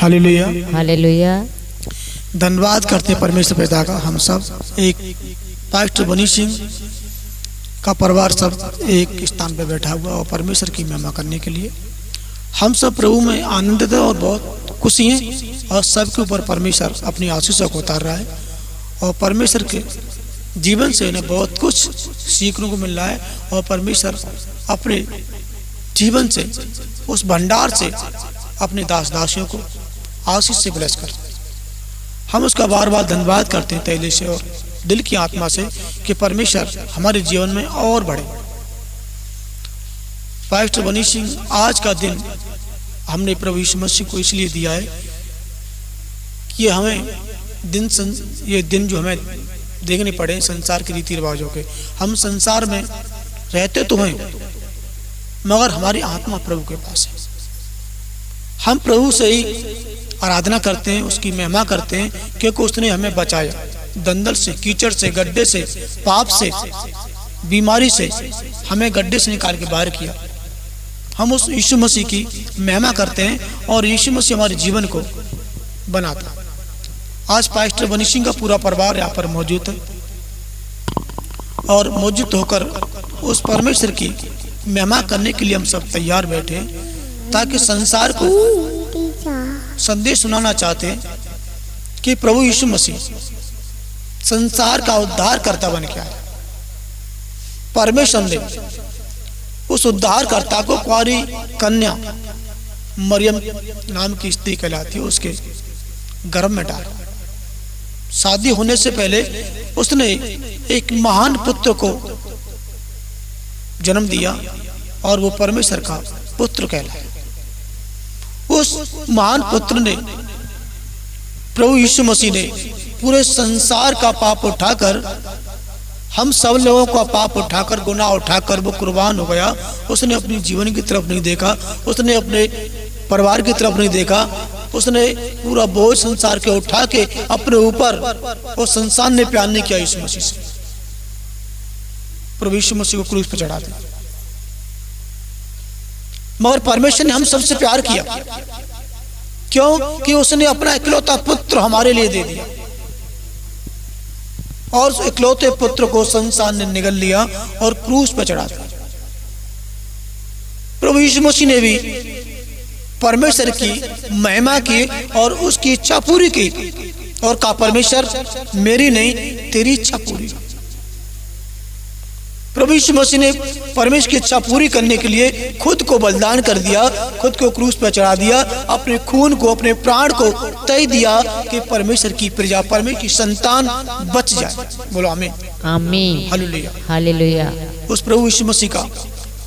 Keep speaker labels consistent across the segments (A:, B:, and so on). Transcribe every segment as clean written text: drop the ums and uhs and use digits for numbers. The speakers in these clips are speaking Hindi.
A: Hallelujah
B: hallelujah.
A: धन्यवाद करते हैं परमेश्वर पिता का। हम सब एक पास्टर बनी सिंह का परिवार सब एक स्थान पर बैठा हुआ और परमेश्वर की महिमा करने के लिए हम सब प्रभु में आनंदित हैं और बहुत खुशी हैं और सबके ऊपर परमेश्वर अपनी आशीषों को उतार रहा है और परमेश्वर के जीवन से इन्हें बहुत कुछ सीखने को मिल रहा है और परमेश्वर अपने जीवन से उस भंडार से अपने दास दासियों को आशीष से ब्लेस करते हैं। हम उसका बार बार धन्यवाद करते हैं तैले से और दिल की आत्मा से कि परमेश्वर हमारे जीवन में और बढ़े। पास्टर बनी सिंह आज का दिन हमने प्रभु यीशु मसीह को इसलिए दिया है कि ये दिन जो हमें देखने पड़े संसार के रीति रिवाजों के। हम संसार में रहते तो हैं मगर हमारी आत्मा प्रभु के पास है। हम प्रभु से ही आराधना करते हैं, उसकी महिमा करते हैं क्योंकि उसने हमें बचाया दंदल से, कीचड़ से, गड्ढे से, पाप से, बीमारी से हमें गड्ढे से निकाल के बाहर किया। हम उस यीशु मसीह की महिमा करते हैं और यीशु मसीह हमारे जीवन को बनाता। आज पास्टर बनी सिंह का पूरा परिवार यहाँ पर मौजूद है और मौजूद होकर उस परमेश्वर की महिमा करने के लिए हम सब तैयार बैठे हैं ताकि संसार को संदेश सुनाना चाहते हैं कि प्रभु यीशु मसीह संसार का उद्धार करता बन के आया। परमेश्वर ने उस उद्धारकर्ता को कुंवारी कन्या मरियम नाम की स्त्री कहलाती है उसके गर्भ में डाला। शादी होने से पहले उसने एक महान पुत्र को जन्म दिया और वो परमेश्वर का पुत्र कहलाया। उस महान पुत्र ने प्रभु यीशु मसीह ने पूरे संसार का पाप उठाकर, हम सब लोगों का पाप उठाकर, गुनाह उठाकर वो कुर्बान हो गया। उसने अपनी जीवन की तरफ नहीं देखा, उसने अपने परिवार की तरफ नहीं देखा, उसने पूरा बोझ संसार के उठा के अपने ऊपर और संसार ने प्यार नहीं किया यीशु मसीह से। प्रभु यीशु मसीह को क्रूस पर चढ़ा दिया। मगर परमेश्वर ने हम सबसे प्यार किया क्यों कि उसने अपना इकलौता पुत्र हमारे लिए दे दिया और उस इकलौते पुत्र को संसार ने निगल लिया और क्रूस पर चढ़ा दिया। प्रभु यीशु मसीह ने भी परमेश्वर की महिमा की और उसकी इच्छा पूरी की और कहा परमेश्वर मेरी नहीं तेरी इच्छा पूरी। प्रभु यीशु मसीह ने परमेश्वर की इच्छा पूरी करने के लिए खुद को बलिदान कर दिया, खुद को क्रूस पर चढ़ा दिया, अपने खून को, अपने प्राण को तय दिया कि परमेश्वर की प्रजा, परमेश्वर की संतान बच जाए। बोलो आमीन
B: आमीन
A: हालेलुया
B: हालेलुया।
A: उस प्रभु यीशु मसीह का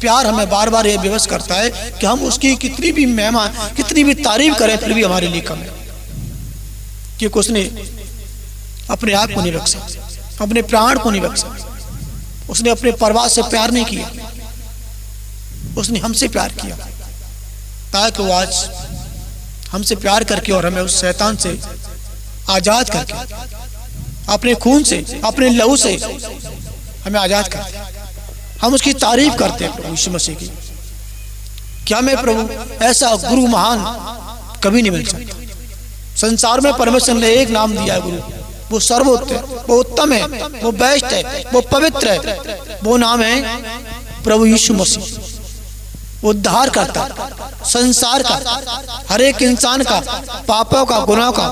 A: प्यार हमें बार बार यह विवश करता है कि हम उसकी कितनी भी महिमा, कितनी भी तारीफ करें फिर भी हमारे लिए कम है क्योंकि उसने अपने आप को नहीं रख सकता, अपने प्राण को नहीं रख सकता, उसने अपने परिवार से प्यार नहीं किया, उसने हमसे प्यार किया ताकि वो आज हमसे प्यार करके और हमें उस शैतान से आजाद करके अपने खून से, अपने लहू से हमें आजाद करते हैं। हम उसकी तारीफ करते हैं प्रभु यीशु मसीह की। क्या मैं प्रभु ऐसा गुरु महान कभी नहीं मिल सकता। संसार में परमेश्वर ने एक नाम दिया है गुरु, वो सर्वोत्तम, वो उत्तम है, वो बेस्ट है, वो पवित्र है। वो नाम है प्रभु यीशु मसीह। उद्धार करता संसार का, हर एक इंसान का, पापों का, गुनाह का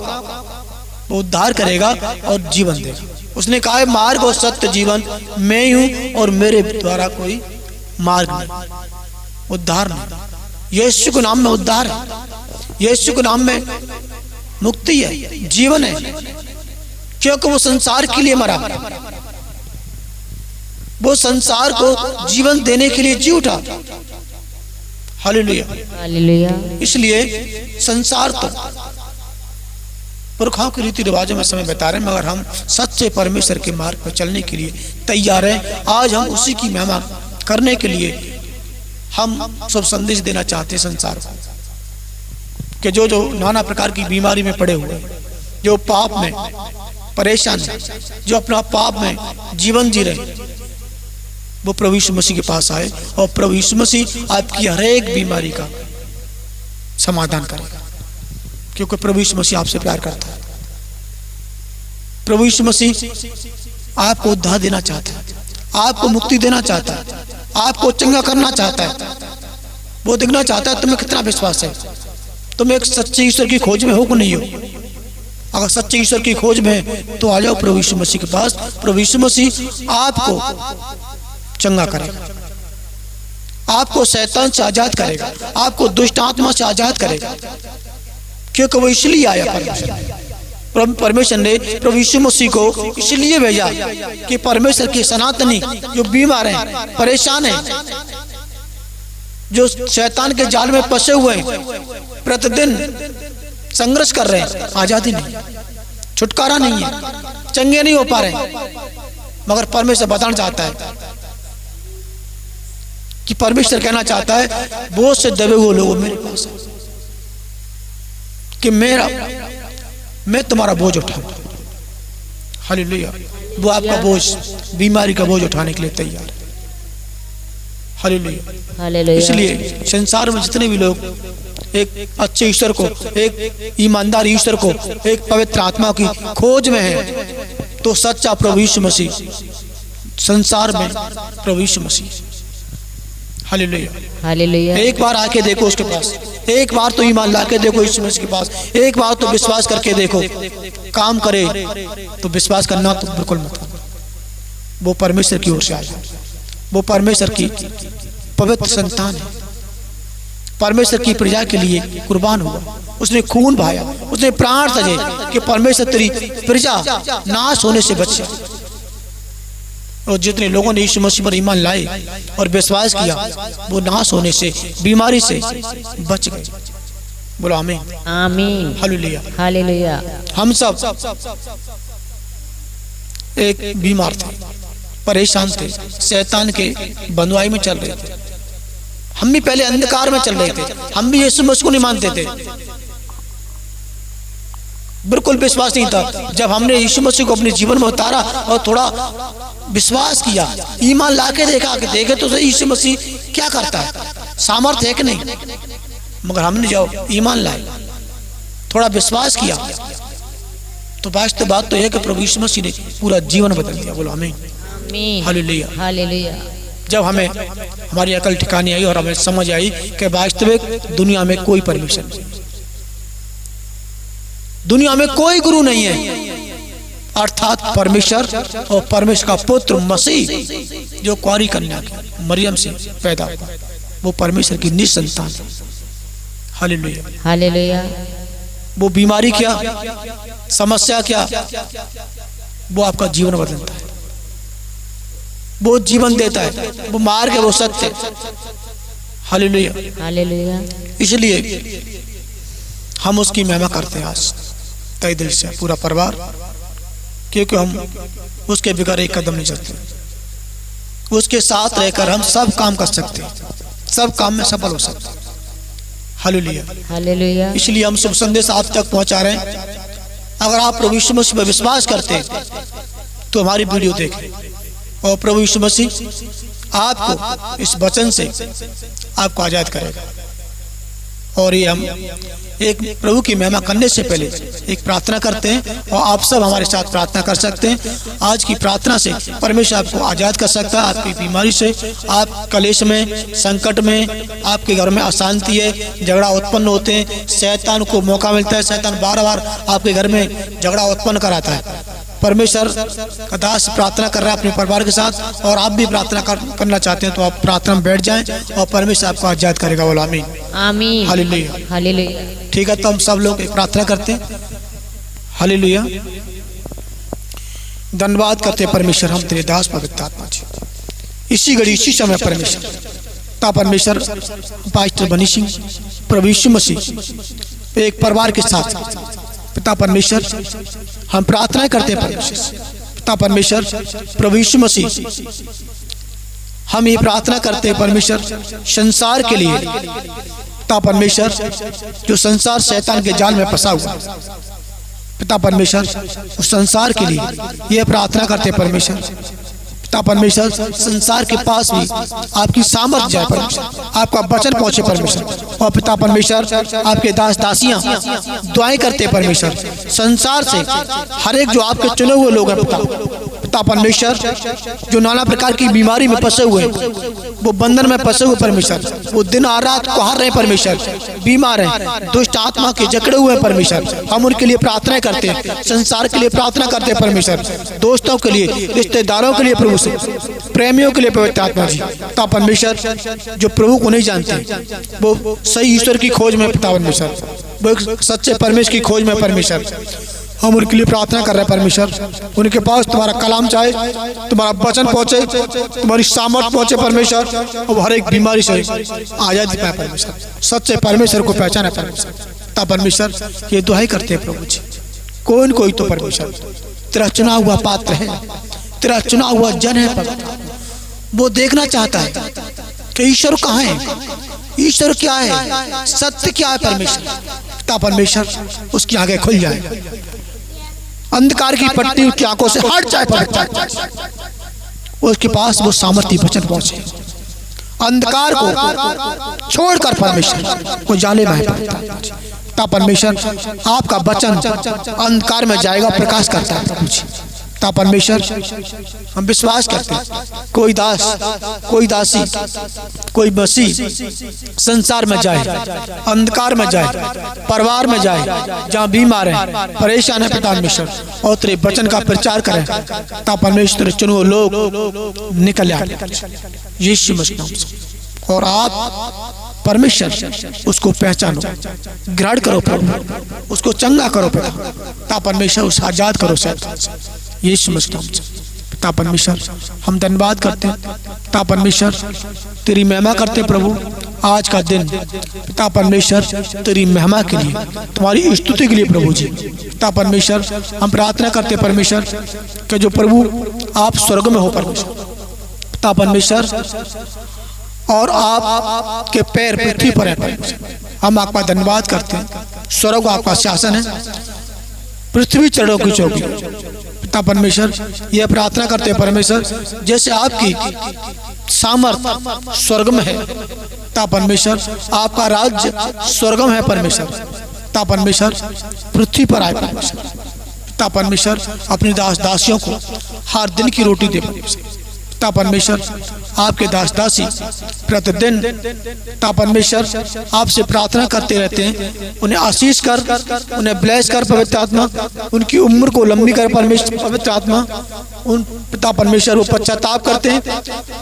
A: वो उद्धार करेगा और जीवन देगा। उसने कहा है मार्ग और सत्य जीवन मैं ही हूं और मेरे द्वारा कोई मार्ग नहीं, उद्धार नहीं। यीशु के नाम में उद्धार है, यीशु के नाम में मुक्ति है, जीवन है क्योंकि वो संसार के लिए मरा, वो संसार को जीवन देने के लिए जी उठा। Hallelujah
B: hallelujah.
A: इसलिए संसार तो पुरखाओं के रीति रिवाजों में समय बिता रहे हैं मगर हम सच्चे परमेश्वर के मार्ग पर चलने के लिए तैयार हैं। आज हम उसी की महिमा करने के लिए हम सब संदेश देना चाहते हैं संसार को कि जो जो नाना प्रकार की बीमारी में पड़े हुए, जो पाप में परेशान है, जो अपना पाप में जीवन जी रहे, वो प्रभु यीशु मसीह के पास आए और प्रभु यीशु मसीह आपकी हर एक बीमारी का समाधान करेगा। क्योंकि प्रभु यीशु मसीह आपसे प्यार करता है। प्रभु यीशु मसीह आपको उद्धार देना चाहता है, आपको मुक्ति देना चाहता है, आपको चंगा करना चाहता है। वो देखना चाहता है तुम्हें कितना विश्वास है, तुम एक सच्चे ईश्वर की खोज में हो कि नहीं हो। अगर सच्चे ईश्वर की खोज में है तो आ जाओ प्रभु यीशु मसीह के पास। प्रभु यीशु मसीह आपको चंगा करेगा, आपको शैतान से आजाद करेगा, आपको दुष्ट आत्मा से आजाद करेगा, क्योंकि वो इसलिए आया। परमेश्वर ने प्रभु यीशु मसीह को इसलिए भेजा कि परमेश्वर के सनातनी जो बीमार हैं, परेशान हैं, जो शैतान के जाल में फंसे हुए हैं, प्रतिदिन संघर्ष कर रहे हैं, आजादी नहीं, छुटकारा नहीं है, चंगे नहीं हो पा रहे, मगर परमेश्वर बताना चाहता है कि परमेश्वर कहना चाहता है बोझ से दबे हुए लोगों मेरे पास कि मैं तुम्हारा बोझ उठाऊं। हालेलुया। वो आपका बोझ, बीमारी का बोझ उठाने के लिए तैयार है। हालेलुया। इसलिए संसार में जितने भी लोग एक अच्छे ईश्वर को, एक ईमानदार ईश्वर को, एक पवित्र आत्मा की खोज में है, तो सच्चा प्रभु यीशु मसीह संसार में प्रभु यीशु मसीह। हालेलुया। हालेलुया। एक बार आके देखो उसके पास, एक बार तो ईमान ला के देखो यीशु मसीह के पास, एक बार तो विश्वास करके देखो। काम करे तो विश्वास करना तो बिल्कुल मत करो। वो परमेश्वर की ओर से आया, वो परमेश्वर की पवित्र संतान है, परमेश्वर की प्रजा के लिए कुर्बान हुआ, उसने खून बहाया, उसने प्राण तजे कि परमेश्वर तेरी प्रजा नाश होने से बचे। और जितने लोगों ने यीशु मसीह पर ईमान लाए और विश्वास किया, वो नाश होने से, बीमारी से बच गए। बोलो आमीन। आमीन। हालेलुया। हालेलुया। हम सब एक बीमार थे, परेशान थे, शैतान के बंधुआई में चल रहे थे। हम भी पहले अंधकार में चल रहे थे, हम भी यीशु मसीह को नहीं मानते थे, बिल्कुल विश्वास नहीं था। जब हमने यीशु मसीह को अपने जीवन में उतारा और थोड़ा विश्वास किया, ईमान लाके देखा कि देखे तो यीशु मसीह क्या करता है, सामर्थ्य है कि नहीं, मगर हमने जब ईमान लाए, थोड़ा विश्वास किया, तो वास्तव बात तो यह कि प्रभु यीशु मसीह ने पूरा जीवन बदल दिया। बोलो आमीन। हालेलुया। हालेलुया। जब हमें हमारी अकल ठिकाने आई और हमें समझ आई कि वास्तविक दुनिया में कोई परमेश्वर नहीं, दुनिया में कोई गुरु नहीं है, अर्थात परमेश्वर और परमेश्वर का पुत्र मसीह जो कुंवारी कन्या मरियम से पैदा हुआ, वो परमेश्वर की निसंतान है। हालेलुया। हालेलुया। वो बीमारी क्या, समस्या क्या, वो आपका जीवन बदलता है, वो जीवन देता है, वो मार्ग है, वो सत्य। हालेलुया। हालेलुया। इसलिए हम उसकी महिमा करते हैं आज तहे दिल से, पूरा परिवार, क्योंकि हम उसके बगैर एक कदम नहीं चलते। उसके साथ रहकर हम सब काम कर सकते हैं, सब काम में सफल हो सकते हैं। हालेलुया। हालेलुया। इसलिए हम शुभ संदेश आप तक पहुंचा रहे हैं। अगर आप प्रभु यीशु मसीह पर विश्वास करते हैं तो हमारी वीडियो देखें, और प्रभु यीशु मसीह आपको इस वचन से आपको आजाद करेगा। और ये हम एक प्रभु की महिमा करने से पहले एक प्रार्थना करते हैं, और आप सब हमारे साथ प्रार्थना कर सकते हैं। आज की प्रार्थना से परमेश्वर आपको आजाद कर सकता है, आपकी बीमारी से, आप कलेश में, संकट में, आपके घर में अशांति है, झगड़ा उत्पन्न होते हैं, शैतान को मौका मिलता है, शैतान बार बार आपके घर में झगड़ा उत्पन्न कराता है। परमेश्वर का दास प्रार्थना कर रहा है अपने परिवार के साथ, और आप भी प्रार्थना करना चाहते हैं तो आप प्रार्थना में बैठ जाएं और परमेश्वर आपको आजाद करेगा। बोलो आमीन। आमीन। हालेलुया। हालेलुया। ठीक है, तो हम सब लोग प्रार्थना करते हैं। हालेलुया। धन्यवाद करते हैं परमेश्वर, हम तेरे दास पवित्र आत्मा जी, इसी घड़ी इसी समय परमेश्वर, ता परमेश्वर पास्टर बनी सिंह, प्रभु यीशु मसीह एक परिवार के साथ पिता परमेश्वर हम प्रार्थना करते हैं। परमेश्वर पिता परमेश्वर प्रभु यीशु मसीह, हम ये प्रार्थना करते हैं परमेश्वर संसार के लिए, पिता परमेश्वर जो संसार शैतान के जाल में फंसा हुआ, पिता परमेश्वर उस संसार के लिए ये प्रार्थना करते हैं परमेश्वर पिता परमेश्वर संसार के पास भी आपकी सामर्थ जाए परमेश्वर, आपका वचन पहुंचे परमेश्वर। और पिता परमेश्वर आपके दास दासियां दुआएं करते परमेश्वर, संसार से हर एक जो आपके चुने हुए लोग हैं पिता परमेश्वर, जो नाना प्रकार की बीमारी में फंसे हुए, वो बंधन में फंसे हुए परमेश्वर, वो दिन आ रात कोहार रहे परमेश्वर, बीमार हैं, दुष्ट आत्मा के जकड़े हुए परमेश्वर, हम उनके लिए प्रार्थना करते हैं, संसार के लिए प्रार्थना करते हैं परमेश्वर, दोस्तों के लिए, रिश्तेदारों के लिए प्रभु से, प्रेमियों के लिए पवित्र आत्मा जी। पिता परमेश्वर जो प्रभु को नहीं जानते, वो सही ईश्वर की खोज में पिता परमेश्वर, वो एक सच्चे परमेश्वर की खोज में परमेश्वर, हम उनके लिए प्रार्थना कर रहे हैं परमेश्वर। उनके पास तुम्हारा कलाम चाहे, तुम्हारा वचन पहुंचे, तुम्हारी सामर्थ पहुंचे परमेश्वर, और हर एक बीमारी से आजादी पाए परमेश्वर, सच्चे परमेश्वर को पहचाने परमेश्वर। तब परमेश्वर ये दुआई करते हैं प्रभु जी, कोई न कोई तो परमेश्वर तेरा चुना हुआ पात्र है, तेरा चुना हुआ जन है परमेश्वर, वो देखना चाहता है कि ईश्वर कहाँ है, ईश्वर क्या है, सत्य क्या है परमेश्वर। तब परमेश्वर उसकी आंखें खुल जाए, अंधकार की पट्टी उसकी आंखों से हट जाए परमेश्वर, उसके पास वो सामर्थ्य वचन पहुंचे, अंधकार को छोड़कर परमेश्वर वो जाले में है। तब परमेश्वर आपका वचन अंधकार में जाएगा, प्रकाश करता है। तब परमेश्वर हम विश्वास करते हैं, कोई दास, कोई दासी, कोई मसीह संसार में जाए, अंधकार में जाए, परिवार में जाए, जहाँ बीमार है, परेशान है पिता परमेश्वर, और तेरे वचन का प्रचार करें, तब परमेश्वर चुनो लोग निकल आए यीशु मसीह नाम से। और आप परमेश्वर उसको पहचानो, ग्रहण करो प्रभु, उसको चंगा करो पिता, तब परमेश्वर उसे आजाद करो शैतान से यीशु मसीह नाम से। पिता परमेश्वर हम धन्यवाद करते हैं, पिता परमेश्वर तेरी महिमा करते हैं प्रभु, आज का दिन पिता परमेश्वर तेरी महिमा के लिए, तुम्हारी स्तुति के लिए प्रभु जी। पिता परमेश्वर हम प्रार्थना करते हैं परमेश्वर कि जो प्रभु आप स्वर्ग में हो परमेश्वर, पिता परमेश्वर, और आप के पैर पृथ्वी पर है परमेश्वर, हम आपका धन्यवाद करते हैं। स्वर्ग आपका शासन है, पृथ्वी चढ़ो की चौकी। पिता परमेश्वर यह प्रार्थना करते हैं परमेश्वर, जैसे आपकी सामर्थ स्वर्ग में है, पिता परमेश्वर आपका राज्य स्वर्ग में है परमेश्वर, पिता परमेश्वर पृथ्वी पर आए परमेश्वर। पिता परमेश्वर अपनी दास दासियों को हर दिन की रोटी दे परमेश्वर। पिता परमेश्वर आपके दास दासी प्रतिदिन पिता परमेश्वर आपसे प्रार्थना करते रहते हैं, उन्हें आशीष कर, उन्हें ब्लेस कर पवित्र आत्मा, उनकी उम्र को लंबी कर परमेश्वर पवित्र आत्मा। उन पिता परमेश्वर वो पश्चाताप करते हैं,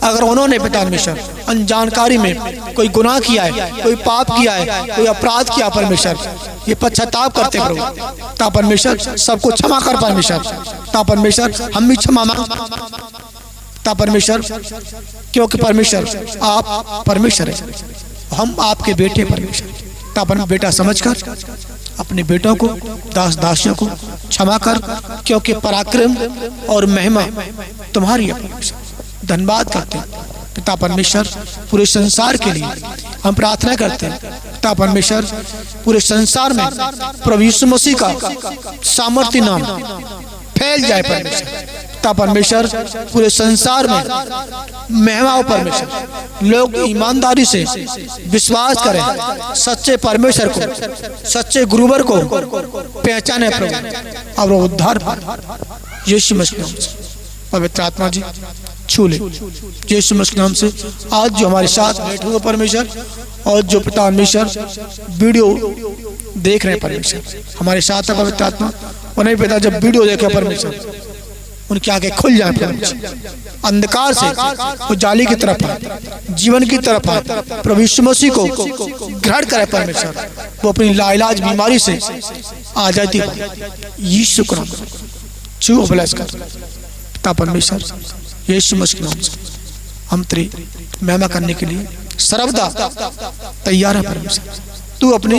A: अगर उन्होंने पिता परमेश्वर अनजानकारी में कोई गुनाह किया है, कोई पाप किया है, कोई अपराध किया परमेश्वर, ये पश्चाताप करते प्रभु। पिता परमेश्वर सबको क्षमा कर परमेश्वर, पिता परमेश्वर हम भी क्षमा पिता परमेश्वर, क्योंकि परमेश्वर आप परमेश्वर है, हम आपके बेटे परमेश्वर। पिता बेटा समझकर अपने बेटों को, दास दासियों को क्षमा कर, क्योंकि पराक्रम और महिमा तुम्हारी है परमेश्वर। धन्यवाद करते हैं पिता परमेश्वर पूरे संसार के लिए, हम प्रार्थना करते हैं पिता परमेश्वर पूरे संसार में प्रभु यीशु मसीह का सामर्थ्य नाम फैल जाए परमेश्वर। पिता परमेश्वर पूरे संसार में महिमा हो परमेश्वर, लोग ईमानदारी से विश्वास करें, सच्चे परमेश्वर को, सच्चे गुरुवर को पहचाने प्रभु, और उद्धार पाए यीशु मसीह नाम से। पवित्र आत्मा जी छू ले यीशु मसीह नाम से। आज जो हमारे साथ बैठे हुए परमेश्वर, और जो पिता परमेश्वर वीडियो देख रहे हैं परमेश्वर, हमारे साथ है पवित्र आत्मा, उन्हें पिता जब वीडियो देखे परमेश्वर उनकी आंखें खुल जाए परमेश्वर, अंधकार से वो जाली की तरफ आए, जीवन की तरफ आए, प्रभु यीशु मसीह को ग्रहण करे परमेश्वर, वो अपनी लाइलाज बीमारी से आजादी पाए यीशु को नाम छू ब्लेस कर। पिता परमेश्वर यीशु मसीह नाम से हम तेरी महिमा करने के लिए सर्वदा तैयार है परमेश्वर। तू अपनी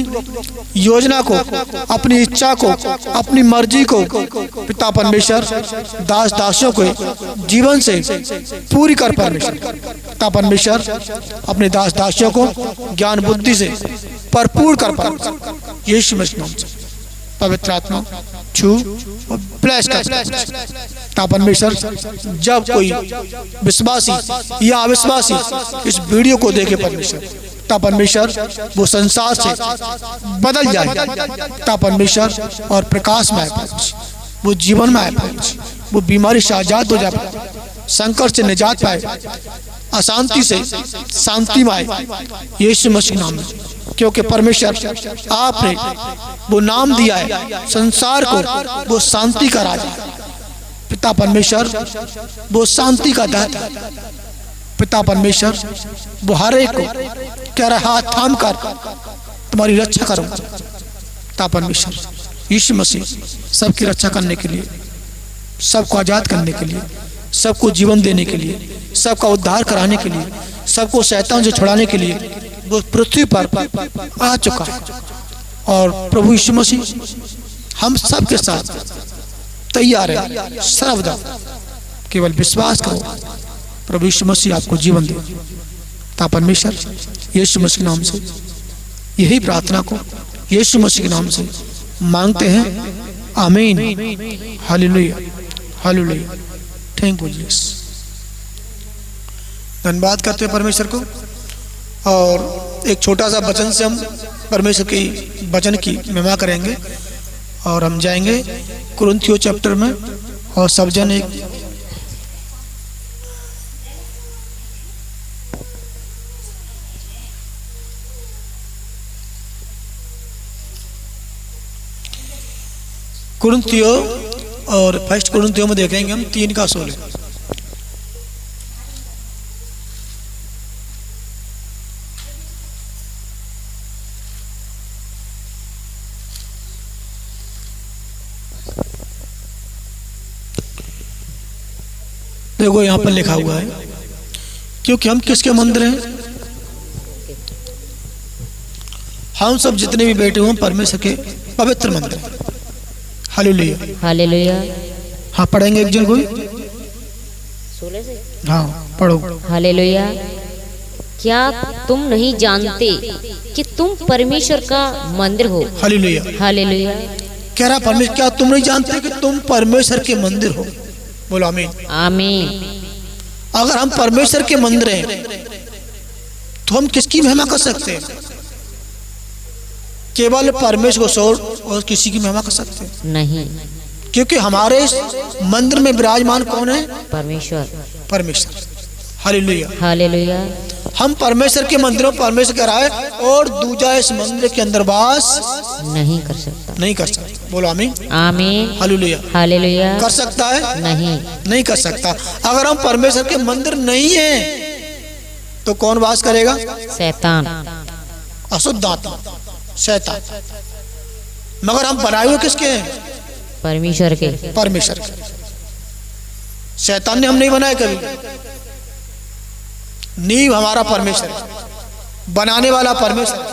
A: योजना को, अपनी इच्छा को, अपनी मर्जी को पिता परमेश्वर दास दासियों को जीवन से पूरी कर परमेश्वर। पिता परमेश्वर अपने दास दासियों को ज्ञान बुद्धि से भरपूर कर परमेश्वर यीशु मसीह नाम से। पवित्र आत्मा छू फ्लैश कर परमेश्वर जब कोई विश्वासी या अविश्वासी इस वीडियो को देखे परमेश्वर, तब परमेश्वर वो संसार से बदल जाए, तब परमेश्वर और प्रकाश में आए पहुंचे, वो जीवन में आए पहुंचे, वो बीमारी से आजाद हो जाए, संकट से निजात पाए, अशांति से शांति में आए यीशु मसीह नाम में। क्योंकि परमेश्वर आपने वो नाम दिया है संसार को, वो शांति का राजा। पिता परमेश्वर वो शांति का दाता। पिता परमेश्वर वो हर एक को कह रहा हाथ थाम कर तुम्हारी रक्षा करूंगा। पिता परमेश्वर यीशु मसीह सबकी रक्षा करने के लिए, सबको आजाद करने के लिए, सबको जीवन देने के लिए, सबका उद्धार कराने के लिए, सबको शैतान से छुड़ाने के लिए वो पृथ्वी पर आ चुका है। और प्रभु यीशु मसीह हम सब के साथ तैयार है सर्वदा। केवल विश्वास करो, प्रभु यीशु मसीह आपको जीवन दे। ता परमेश्वर यीशु मसीह के नाम से यही प्रार्थना को यीशु मसीह के नाम से मांगते हैं, आमीन। Hallelujah, hallelujah. Thank you Jesus. धन्यवाद करते हैं परमेश्वर को। और एक छोटा सा वचन से हम परमेश्वर की वचन की महिमा करेंगे और हम जाएंगे कुरिन्थियों चैप्टर में। और सब जन एक कुरिन्थियों और फर्स्ट कुरिन्थियों में देखेंगे हम 3:16। देखो यहाँ पर लिखा हुआ है, क्योंकि हम किसके मंदिर हैं? हम सब जितने भी बैठे हुए परमेश्वर के पवित्र मंदिर हैं। Hallelujah,
B: hallelujah.
A: हाँ पढ़ेंगे एक जन कोई?
B: 16 से?
A: हाँ पढ़ो।
B: हालेलुया। क्या तुम नहीं जानते कि तुम परमेश्वर का मंदिर हो?
A: Hallelujah,
B: hallelujah.
A: कह रहा परमेश्वर, क्या तुम नहीं जानते कि तुम परमेश्वर के मंदिर हो? बोलो आमीन,
B: आमीन।
A: अगर हम परमेश्वर के मंदिर हैं तो हम किसकी महिमा कर सकते हैं? केवल परमेश्वर को छोड़ और किसी की महिमा कर सकते हैं
B: नहीं,
A: क्योंकि हमारे इस मंदिर में विराजमान कौन है?
B: परमेश्वर,
A: परमेश्वर। Hallelujah,
B: hallelujah.
A: हम परमेश्वर के मंदिरों, परमेश्वर कह रहा है, और दूजा इस मंदिर के अंदर वास
B: नहीं कर सकता,
A: नहीं कर सकता। बोलो आमीन,
B: आमीन।
A: हालेलुया।
B: हालेलुया।
A: कर सकता है?
B: नहीं,
A: नहीं कर सकता। अगर हम परमेश्वर के मंदिर नहीं हैं तो कौन वास करेगा?
B: शैतान,
A: अशुद्ध आत्मा, शैतान। मगर हम बनाए हुए किसके हैं?
B: परमेश्वर के।
A: परमेश्वर के। शैतान ने हम नहीं बनाए कभी। नींव हमारा परमेश्वर है, बनाने वाला परमेश्वर है।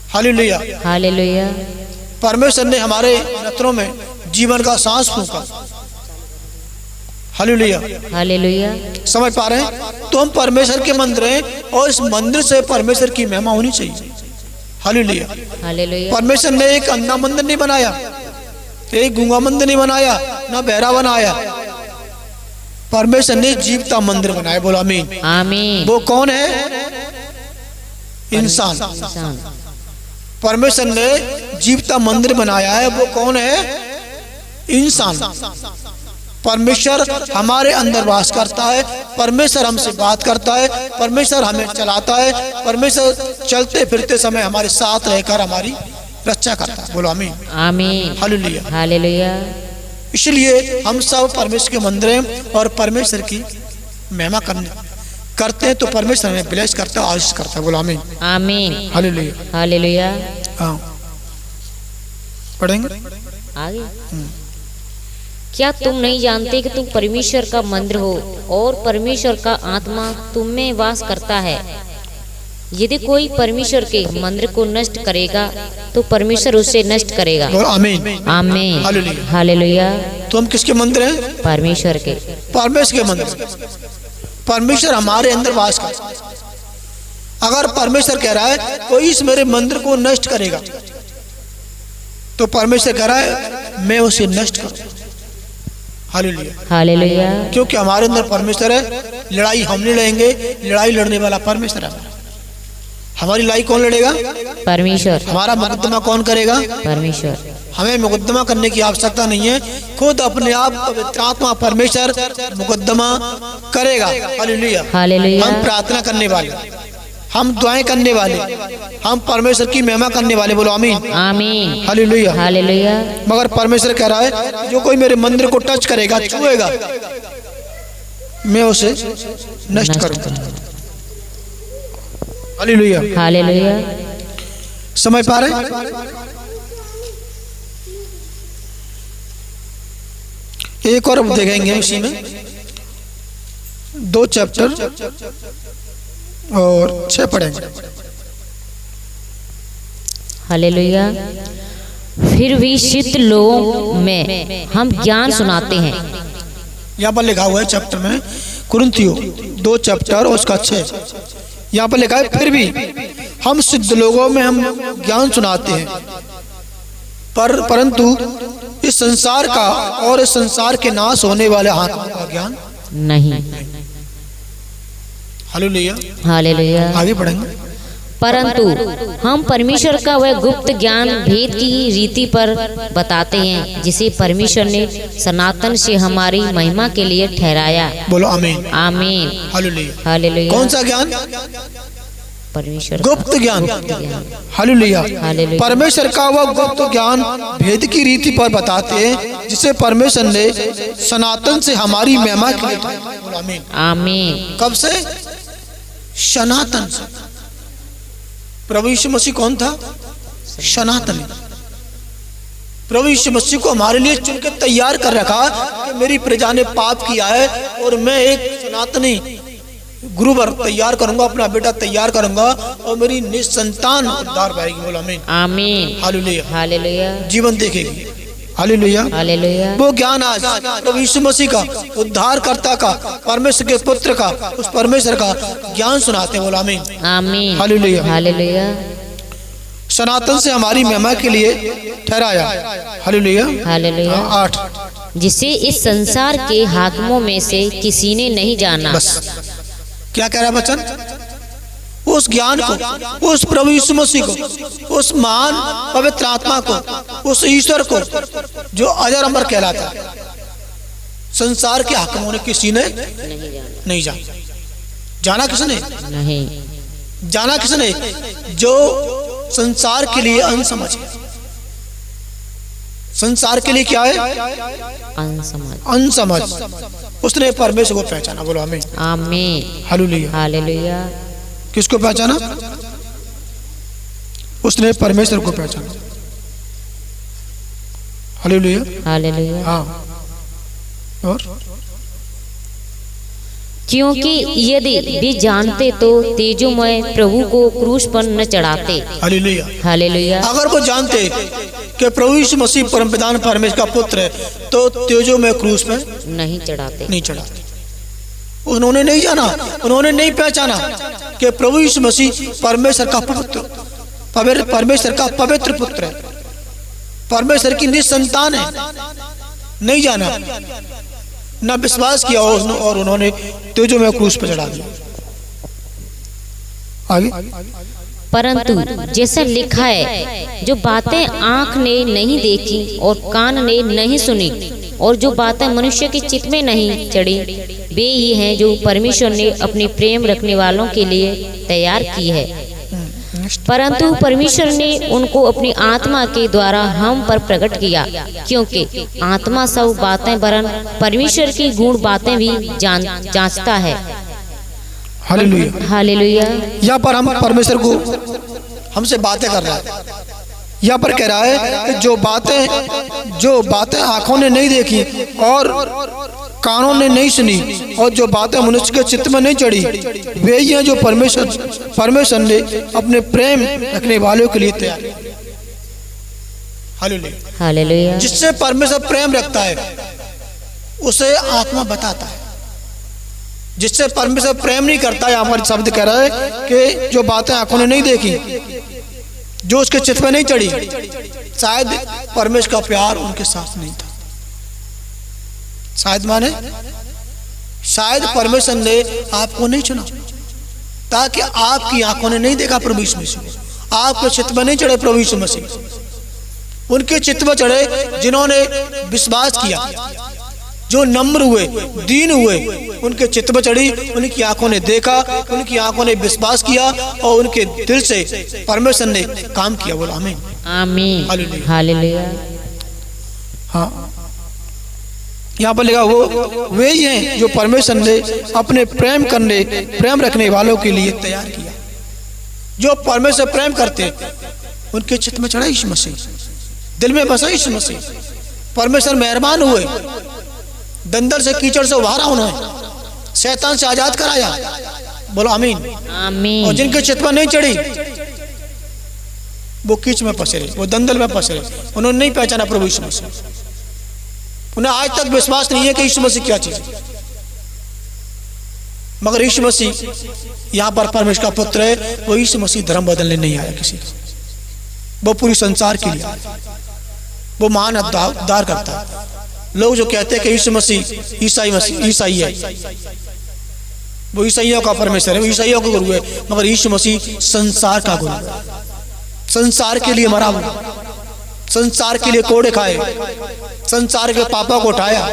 A: Hallelujah,
B: hallelujah.
A: परमेश्वर ने हमारे नेत्रों में जीवन का सांस फूंका। Hallelujah,
B: hallelujah.
A: समझ पा रहे हैं? तो हम परमेश्वर के मंदिर हैं और इस मंदिर से परमेश्वर की महिमा होनी चाहिए। Hallelujah,
B: hallelujah.
A: परमेश्वर ने एक अंधा मंदिर नहीं बनाया, एक गूंगा मंदिर नहीं बनाया, ना बहरा बनाया। परमेश्वर ने जीवता मंदिर बनाया। बोलो आमीन,
B: आमीन।
A: वो कौन है? इंसान।
B: इंसान।
A: परमेश्वर ने जीवता मंदिर बनाया है, वो कौन है? इंसान। परमेश्वर हमारे अंदर वास करता है, परमेश्वर हमसे बात करता है, परमेश्वर हमें चलाता है, परमेश्वर चलते फिरते समय हमारे साथ रहकर हमारी रक्षा करता है। बोलो आमीन,
B: आमीन।
A: Hallelujah,
B: hallelujah.
A: इसलिए हम सब परमेश्वर के मंदिर हैं और परमेश्वर की महिमा करते हैं तो परमेश्वर हमें ब्लेस करता है, आशीष करता है। बोलो आमीन,
B: आमीन।
A: हालेलुया।
B: हालेलुया।
A: हाँ पढ़ेंगे
B: आगे। क्या तुम नहीं जानते कि तुम परमेश्वर का मंदिर हो और परमेश्वर का आत्मा तुम में वास करता है? यदि कोई परमेश्वर के मंदिर को नष्ट करेगा तो परमेश्वर उसे नष्ट करेगा।
A: आमीन,
B: आमीन।
A: हालेलुया।
B: हालेलुया।
A: तो हम किसके मंदिर हैं?
B: परमेश्वर के।
A: परमेश्वर के मंदिर। परमेश्वर हमारे अंदर वास करता है। अगर परमेश्वर कह रहा है कोई इस मेरे मंदिर को नष्ट करेगा तो परमेश्वर कह रहा है मैं उसे नष्ट करूं। हालेलुया।
B: हालेलुया।
A: क्योंकि हमारे अंदर परमेश्वर है, लड़ाई हम नहीं लड़ेंगे, लड़ाई लड़ने वाला परमेश्वर है। हमारी लड़ाई कौन लड़ेगा?
B: परमेश्वर।
A: हमारा मुकदमा कौन करेगा?
B: परमेश्वर।
A: हमें मुकदमा करने की आवश्यकता नहीं है, खुद अपने आप पवित्र आत्मा परमेश्वर मुकदमा करेगा। हालेलुया।
B: हालेलुया।
A: हम प्रार्थना करने वाले, हम दुआएं करने वाले, हम परमेश्वर की महिमा करने वाले। बोलो आमीन।
B: आमीन।
A: हालेलुया।
B: हालेलुया।
A: मगर परमेश्वर कह रहा है जो कोई मेरे मंदिर को टच करेगा, छुएगा, मैं उसे नष्ट करूंगा। हालेलुया।
B: हालेलुया।
A: समझ पा रहे? एक और देखेंगे उसी में 2 चैप्टर और 6 पढ़ेंगे।
B: हालेलुया। फिर भी सिद्ध लोगों में हम ज्ञान सुनाते हैं।
A: यहाँ पर लिखा हुआ है चैप्टर में, कुरिन्थियों 2 चैप्टर और उसका 6, यहाँ पर लिखा है फिर भी हम सिद्ध लोगों में हम ज्ञान सुनाते हैं, परंतु इस संसार का और इस संसार के नाश होने वाले हाकिम का ज्ञान
B: नहीं।
A: हालेलुया।
B: हालेलुया।
A: आगे पढ़ेंगे।
B: परंतु हम परमेश्वर का वह गुप्त ज्ञान भेद की रीति पर बताते हैं, जिसे परमेश्वर ने सनातन से हमारी महिमा के लिए ठहराया।
A: बोलो आमीन।
B: आमीन।
A: हालेलुया।
B: हालेलुया।
A: कौन सा ज्ञान?
B: परमेश्वर
A: गुप्त ज्ञान। हालेलुया।
B: हालेलुया।
A: परमेश्वर का वह गुप्त ज्ञान भेद की रीति पर बताते हैं, जिसे परमेश्वर ने सनातन से हमारी महिमा के लिए ठहराया। बोलो आमीन।
B: आमीन।
A: कब से? सनातन से। प्रभु यीशु मसीह कौन था? सनातन। प्रभु यीशु मसीह को हमारे लिए चुन के तैयार कर रखा कि मेरी प्रजा ने पाप किया है और मैं एक सनातनी गुरुवर तैयार करूंगा, अपना बेटा तैयार करूंगा और मेरी निसंतान उद्धार पाएगी। बोलो आमीन।
B: आमीन।
A: हालेलुया।
B: हालेलुया।
A: जीवन देखेगी। हालेलुया।
B: हालेलुया।
A: वो ज्ञान आज प्रभु यीशु मसीह का, उद्धारकर्ता का, परमेश्वर के पुत्र का, उस परमेश्वर का ज्ञान सुनाते हैं। बोलो आमीन।
B: आमीन।
A: हालेलुया।
B: हालेलुया।
A: सनातन से हमारी महिमा के लिए ठहराया। हालेलुया।
B: हालेलुया।
A: 8,
B: जिसे इस संसार के हाकिमों में से किसी ने नहीं जाना।
A: बस क्या कह रहा है वचन? उस ज्ञान को, उस प्रभु यीशु मसीह को, उस महान पवित्र आत्मा को, उस ईश्वर को जो अजर अमर कहलाता है, संसार के हाकिमों ने किसी ने नहीं जाना। जाना किसने?
B: नहीं
A: जाना किसने? जो संसार के लिए अनसमझ है। संसार के लिए क्या है? अनसमझ। उसने परमेश्वर को पहचाना। बोलो आमीन।
B: आमीन।
A: हालेलुया।
B: हालेलुया।
A: किसको पहचाना? उसने परमेश्वर को पहचाना। हालेलुया।
B: हालेलुया।
A: हाँ। और
B: क्योंकि यदि वे जानते तो तेजोमय प्रभु को क्रूस पर न चढ़ाते।
A: हालेलुया।
B: हालेलुया।
A: अगर वो जानते कि प्रभु यीशु मसीह परमपिता परमेश्वर का पुत्र है, तो तेजोमय क्रूस पे
B: नहीं चढ़ाते।
A: नहीं चढ़ाते। उन्होंने नहीं जाना, उन्होंने नहीं पहचाना कि प्रभु यीशु मसीह परमेश्वर का पुत्र, परमेश्वर का पवित्र पुत्र है, परमेश्वर की निसंतान है। नहीं जाना, ना विश्वास किया और उन्होंने तेजो में क्रूस पर चढ़ा दिया। आगे।
B: परंतु जैसा लिखा है, जो बातें आंख ने नहीं देखी और कान ने नहीं सुनी और जो बातें मनुष्य के चित्त में नहीं चढ़ी, वे ही हैं जो परमेश्वर ने अपने प्रेम रखने वालों के लिए तैयार की है। परंतु परमेश्वर ने उनको अपनी आत्मा के द्वारा हम पर प्रकट किया, क्योंकि आत्मा सब बातें वरन परमेश्वर की गूढ़ बातें भी जांचता है।
A: हालेलुया।
B: हालेलुया।
A: यहाँ पर हम परमेश्वर को हमसे बातें कर रहा है। यहाँ पर कह रहा है कि जो बातें आंखों ने नहीं देखी और कानों ने नहीं सुनी और जो बातें मनुष्य के चित्त में नहीं चढ़ी, वे ही हैं जो परमेश्वर ने अपने प्रेम रखने वालों के लिए तैयार। हालेलुया।
B: हालेलुया।
A: जिससे परमेश्वर प्रेम रखता है उसे आत्मा बताता है। जिससे परमेश्वर प्रेम नहीं करता, यहाँ पर शब्द कह रहा है कि जो बातें आंखों ने नहीं देखी, जो उसके चित्त में नहीं चढ़ी, शायद परमेश्वर का प्यार उनके साथ नहीं था। शायद माने शायद परमेश्वर ने आपको नहीं चुना, ताकि आपकी आंखों ने नहीं देखा प्रभु यीशु मसीह, आपके चित्त में नहीं चढ़े प्रभु यीशु मसीह। उनके चित्त में चढ़े जिन्होंने विश्वास किया, जो नम्र हुए, दीन हुए, उनके चित्त में चढ़ी, उनकी आंखों ने देखा, उनकी आंखों ने विश्वास किया और उनके दिल से परमेश्वर ने काम किया। बोला आमीन
B: आमीन हालेलुया।
A: हाँ, यहाँ पर लिखा वो वे ही हैं जो परमेश्वर ने अपने प्रेम रखने वालों के लिए तैयार किया। जो परमेश्वर प्रेम करते उनके चित्त में चढ़ा यीशु मसीह, दिल में बसा यीशु मसीह। परमेश्वर मेहरबान हुए, दंदल से कीचड़ से उभारा, उन्होंने शैतान से आजाद कराया। बोलो आमीन
B: आमीन।
A: और जिनके चित्त में नहीं चढ़ी वो कीच में फंसे रहे, वो दंदल में फंसे रहे, उन्होंने नहीं पहचाना प्रभु यीशु मसीह। उन्हें आज तक विश्वास नहीं है कि यीशु मसीह क्या चीज है। मगर यीशु मसीह यहाँ पर परमेश्वर का पुत्र है। वो यीशु मसीह धर्म बदलने नहीं आया किसी का, वो पूरी संसार के लिए, वो महान उद्धार करता है। लोग जो कहते हैं कि यीशु मसीह ईसाई है, वो ईसाइयों का परमेश्वर है, वो ईसाइयों का गुरु है, मगर यीशु मसीह संसार का गुरु है। संसार के लिए मरा, संसार के लिए कोड़े खाए, संसार के पापों को उठाया,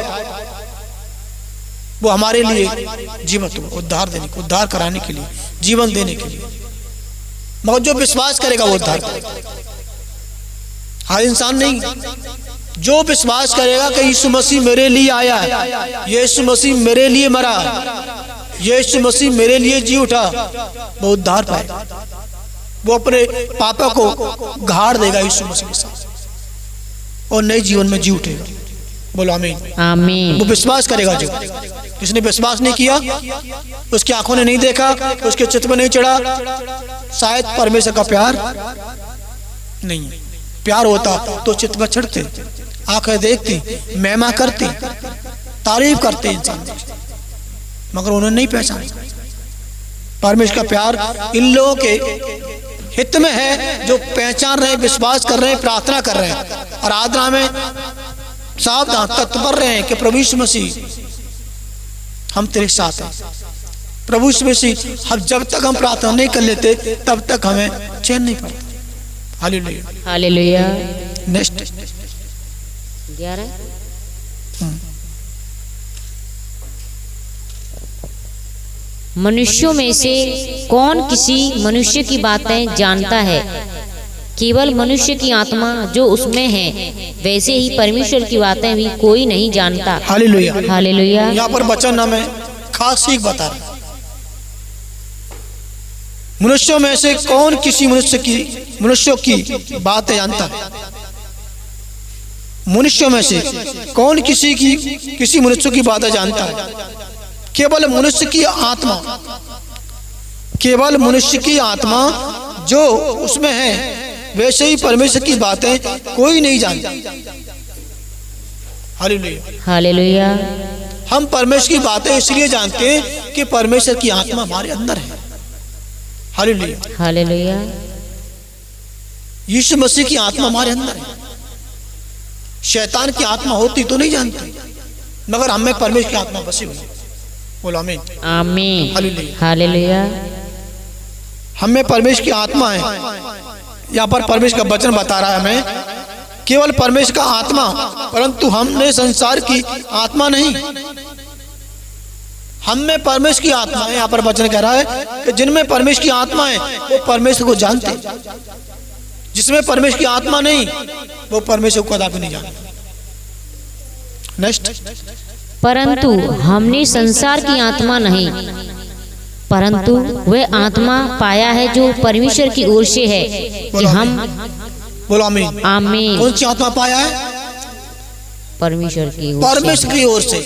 A: वो हमारे लिए जीवित हुआ, उद्धार कराने के लिए, जीवन देने के लिए। मगर जो विश्वास करेगा वो उद्धार करेगा, हर इंसान नहीं। जो विश्वास करेगा कि यीशु मसीह मेरे लिए आया है, यीशु मसीह मेरे लिए मरा, यीशु मसीह मेरे लिए जी उठा, वो उद्धार पाएगा। वो अपने पापों को गाड़ देगा यीशु मसीह के साथ और नए जीवन में जी उठेगा। बोलो आमीन
B: आमीन।
A: वो विश्वास करेगा। जो जिसने विश्वास नहीं किया, उसकी आंखों ने नहीं देखा, उसके चित्त में नहीं चढ़ा, शायद परमेश्वर का प्यार नहीं है। प्यार होता तो चित्त में चढ़ते, आंखें देखती, महिमा करती, तारीफ करते इंसान, मगर उन्होंने नहीं पहचाना। परमेश्वर का प्यार इन लोगों के हित में है जो पहचान रहे, विश्वास कर रहे हैं, प्रार्थना कर रहे हैं, आराधना में सावधान तत्पर रहे हैं कि प्रभु यीशु मसीह हम तेरे साथ हैं। प्रभु यीशु मसीह हम जब तक हम प्रार्थना नहीं कर लेते तब तक हमें चैन नहीं पड़ता। Hallelujah
B: hallelujah.
A: नेक्स्ट
B: 11 मनुष्यों में से कौन किसी मनुष्य की बातें जानता है? केवल मनुष्य की आत्मा जो उसमें है, वैसे ही परमेश्वर की बातें भी कोई नहीं जानता।
A: Hallelujah
B: hallelujah.
A: यहाँ पर वचन हमें खास सीख बता रहा है। मनुष्यों में से कौन किसी मनुष्यों की बातें जानता है? मनुष्यों में से कौन किसी मनुष्य की बातें जानता है? केवल मनुष्य की आत्मा, केवल मनुष्य की आत्मा जो उसमें है, वैसे ही परमेश्वर की बातें कोई नहीं जानता। Hallelujah
B: hallelujah.
A: हम परमेश्वर की बातें इसलिए जानते हैं कि परमेश्वर की आत्मा हमारे अंदर है। Hallelujah
B: hallelujah.
A: यीशु मसीह की आत्मा हमारे अंदर है। शैतान की आत्मा होती तो नहीं जानती, मगर हमें परमेश्वर की आत्मा बसी हुई। बोलो आमीन
B: आमीन
A: हालेलुया।
B: हालेलुया।
A: हमें परमेश्वर की आत्मा है। यहाँ पर परमेश्वर का वचन बता रहा है हमें केवल परमेश्वर का आत्मा, परंतु हमने संसार की आत्मा नहीं। हम में परमेश्वर की आत्मा है। यहाँ पर वचन कह रहा है कि जिनमें परमेश्वर की आत्मा है वो परमेश्वर को जानते, जिसमें परमेश्वर की आत्मा नहीं वो परमेश्वर को कदापि नहीं जानते। नेक्स्ट,
B: परंतु हमने संसार की आत्मा नहीं, परंतु वह आत्मा पाया है जो परमेश्वर की ओर से है कि हम।
A: बोलो आमीन
B: आमीन।
A: कौन सी आत्मा पाया है?
B: परमेश्वर की ओर से।
A: परमेश्वर की ओर से।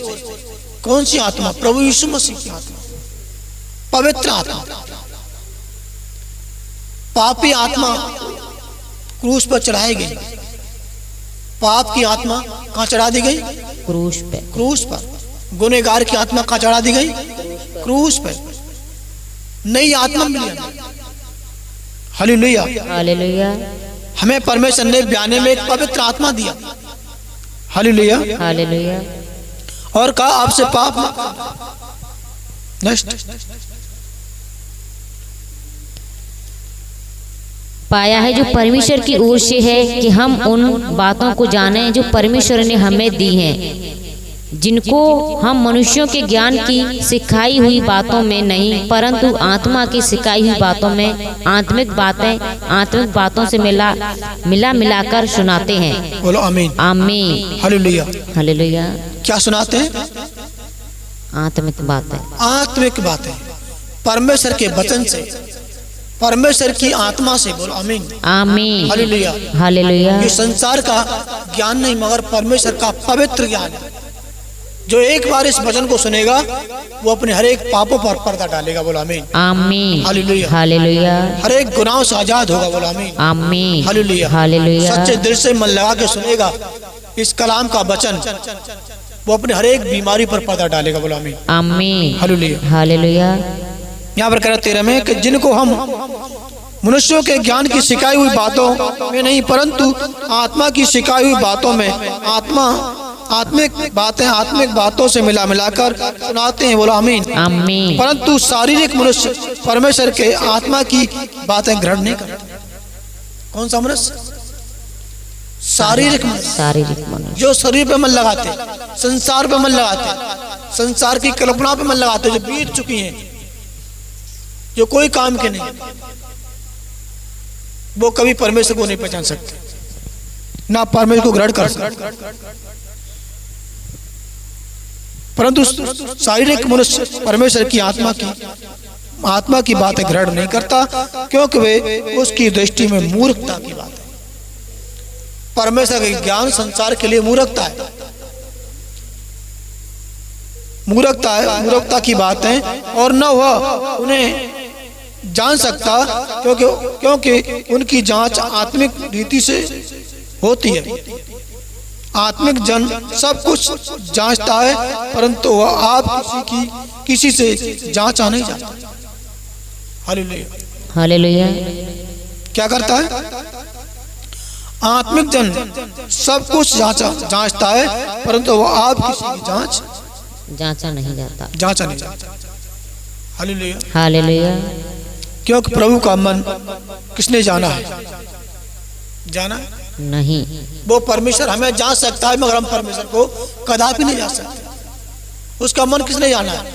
A: कौन सी आत्मा? प्रभु यीशु मसीह की आत्मा, पवित्र आत्मा। पापी आत्मा क्रूस पर चढ़ाई गई। पाप की आत्मा कहाँ चढ़ा दी गई?
B: क्रूस पे।
A: क्रूस पर। गुनहगार की आत्मा कहाँ चढ़ा दी गई? क्रूस पर। नई आत्मा मिली हमें। Hallelujah
B: hallelujah.
A: हमें परमेश्वर ने ब्याने में एक पवित्र आत्मा दिया। Hallelujah
B: hallelujah.
A: और कहा आपसे पाप नेक्स्ट
B: पाया है जो परमेश्वर की ओर से है कि हम उन बातों को जानें जो परमेश्वर ने हमें दी हैं, जिनको हम मनुष्यों के ज्ञान की सिखाई हुई बातों में नहीं परंतु आत्मा की सिखाई हुई बातों में आत्मिक बातों से मिलाकर सुनाते हैं।
A: बोलो आमीन।
B: आमीन।
A: हालेलुया।
B: हालेलुया।
A: क्या सुनाते हैं?
B: आत्मिक बातें।
A: आत्मिक बातें परमेश्वर के वचन से, परमेश्वर की आत्मा से। बोलो आमीन।
B: आमीन।
A: हालेलुया।
B: हालेलुया।
A: ये संसार का ज्ञान नहीं मगर परमेश्वर का पवित्र ज्ञान है। जो एक बार इस वचन को सुनेगा वो अपने हर एक पापों पर पर्दा डालेगा। बोलो आमीन।
B: आमीन।
A: हालेलुया।
B: हालेलुया।
A: हर एक गुनाह से आजाद होगा। बोलो आमीन।
B: आमीन।
A: हालेलुया।
B: हालेलुया।
A: सच्चे दिल से मन लगा के सुनेगा इस कलाम का वचन, वो अपने हर एक बीमारी पर पर्दा डालेगा। बोलो आमीन।
B: आमीन।
A: हालेलुया।
B: हालेलुया।
A: यहाँ पर कह रहा 13 में कि जिनको हम मनुष्यों के ज्ञान की सिखाई हुई बातों में नहीं परंतु आत्मा की सिखाई हुई बातों में आत्मिक बातों से मिलाकर सुनाते हैं। बोलो आमीन।
B: आमीन।
A: परंतु शारीरिक मनुष्य परमेश्वर के आत्मा की बातें ग्रहण नहीं करते। कौन सा मनुष्य? शारीरिक मनुष्य, जो शरीर पे मन लगाते, संसार पे मन लगाते, संसार की कल्पना पे मन लगाते, जो बीत चुकी हैं, जो कोई काम के नहीं, वो कभी परमेश्वर को नहीं पहचान सकते, ना परमेश्वर को ग्रहण कर सकते। परंतु शारीरिक मनुष्य परमेश्वर की आत्मा की बातें ग्रहण नहीं करता, क्योंकि वे उसकी दृष्टि में मूर्खता की बात है। परमेश्वर का ज्ञान संसार के लिए मूर्खता है, मूर्खता की बात है, और न वह उन्हें जान सकता क्योंकि उनकी जांच आत्मिक रीति से होती है। आत्मिक जन सब कुछ जांचता है, परंतु वह आप किसी से जांचा नहीं जाता। हालेलुया।
B: हालेलुया।
A: क्या करता है? आत्मिक जन सब कुछ जांचता है, परंतु वह आप किसी की
B: जांचा नहीं जाता।
A: हालेलुया।
B: हालेलुया।
A: क्योंकि प्रभु का मन किसने जाना है? जाना
B: नहीं।
A: वो परमेश्वर हमें जान सकता है, मगर हम परमेश्वर को कदापि नहीं जान सकते। उसका मन किसने जाना है?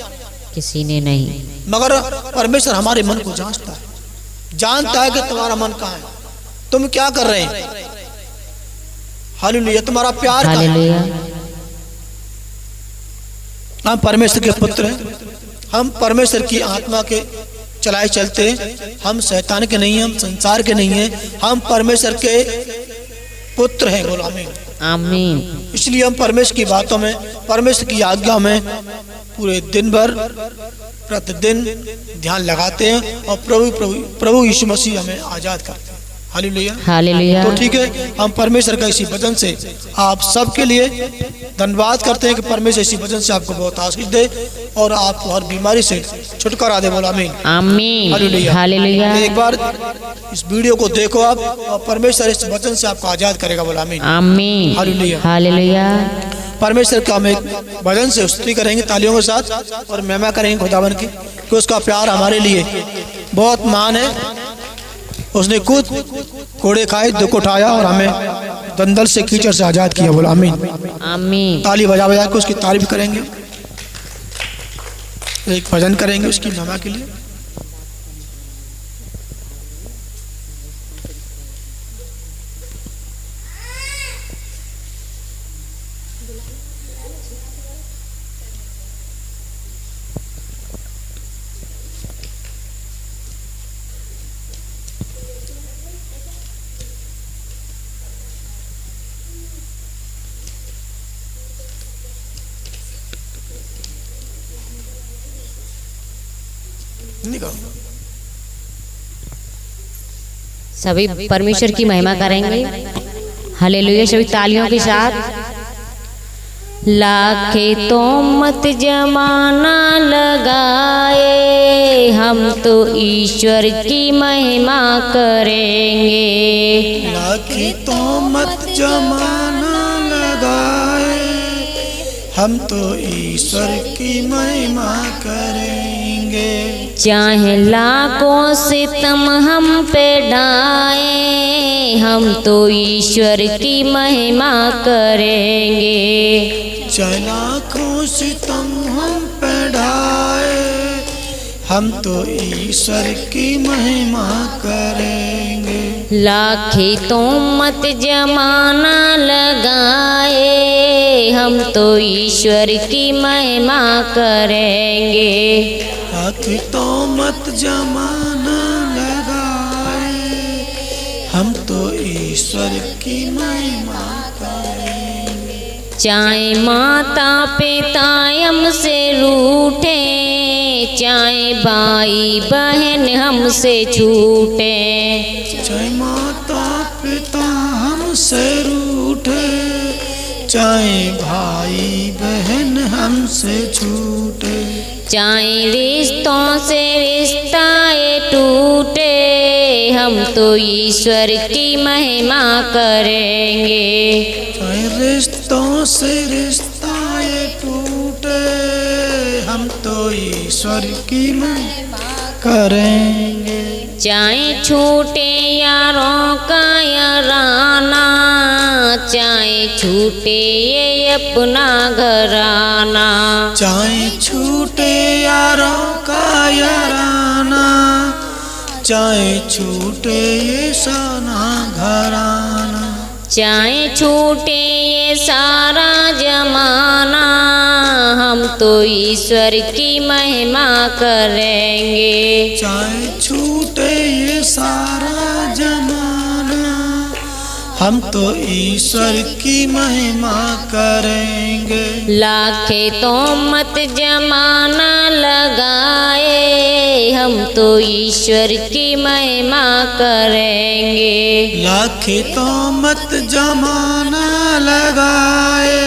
B: किसी ने नहीं,
A: मगर परमेश्वर हमारे मन को जांचता है, जानता है कि तुम्हारा मन कहाँ है, तुम क्या कर रहे हैं। हालेलुया। तुम्हारा प्यार कहाँ है? हम परमेश्वर के पुत्र हैं, हम परमेश्वर की आत्मा के चलाए चलते हैं, हम शैतान के नहीं हैं, हम संसार के नहीं हैं, हम परमेश्वर के पुत्र हैं। बोलो आमीन।
B: आमीन।
A: इसलिए हम परमेश्वर की बातों में, परमेश्वर की आज्ञा में पूरे दिन भर प्रतिदिन ध्यान लगाते हैं, और प्रभु यीशु मसीह हमें आजाद करते हैं। हालेलुया।
B: हालेलुया।
A: तो ठीक है, हम परमेश्वर का इसी वचन से आप सबके लिए धन्यवाद करते हैं कि परमेश्वर इसी वचन से आपको बहुत आशीष दे और आपको हर बीमारी से छुटकारा दे। बोलो आमीन।
B: आमीन।
A: हालेलुया।
B: हालेलुया।
A: एक बार इस वीडियो को देखो आप, और परमेश्वर इस वचन से आपको आजाद करेगा। बोलो आमीन।
B: आमीन।
A: हालेलुया।
B: हालेलुया।
A: परमेश्वर का हम एक भजन से स्तुति करेंगे तालियों के साथ, और महिमा करेंगे खुदावन की, कि उसका प्यार हमारे लिए बहुत महान है। उसने खुद कोड़े खाए, दुख उठाया, और हमें दंदल से, कीचड़ से आजाद किया। बोला आमीन।
B: आमीन।
A: ताली बजा बजा के उसकी तारीफ करेंगे, एक भजन करेंगे उसकी महिमा के लिए।
B: सभी परमेश्वर की महिमा करेंगे। हालेलुया। सभी तालियों के साथ। लाखे तो मत जमाना लगाए, हम तो ईश्वर की महिमा करेंगे। लाखे तो मत जमाना लगाए,
A: हम तो ईश्वर की महिमा करेंगे।
B: चाहे लाखों सितम हम पे ढाए, हम तो ईश्वर की महिमा करेंगे।
A: चाहे लाखों सितम हम पे ढाए, हम तो ईश्वर की महिमा करेंगे।
B: लाखे तो मत जमाना लगाए, हम तो ईश्वर की महिमा करेंगे।
A: लाखे तो मत जमाना लगाए, हम तो ईश्वर की महिमा करेंगे।
B: चाहे माता पिता हमसे रूठे, चाहे भाई बहन हमसे छूटे,
A: चाहे माता पिता हमसे रूठे, चाहे भाई बहन हमसे छूटे,
B: चाहे रिश्तों से रिश्ता ये टूटे, हम तो ईश्वर की महिमा करेंगे।
A: चाहे रिश्तों से रिश्ता ये टूटे, हम तो ईश्वर की महिमा करेंगे।
B: चाहे छूटे यारों का याराना, चाहे छूटे ये अपना घराना,
A: चाहे छूटे यारों का याराना, चाहे छूटे ये साना घराना,
B: चाहे छूटे ये सारा जमाना, हम तो ईश्वर की महिमा करेंगे।
A: चाहे छूटे ये सारा जमाना, हम तो ईश्वर की महिमा करेंगे।
B: लाखे तो मत जमाना लगाए, हम तो ईश्वर की महिमा करेंगे।
A: लाखे तो मत जमाना लगाए,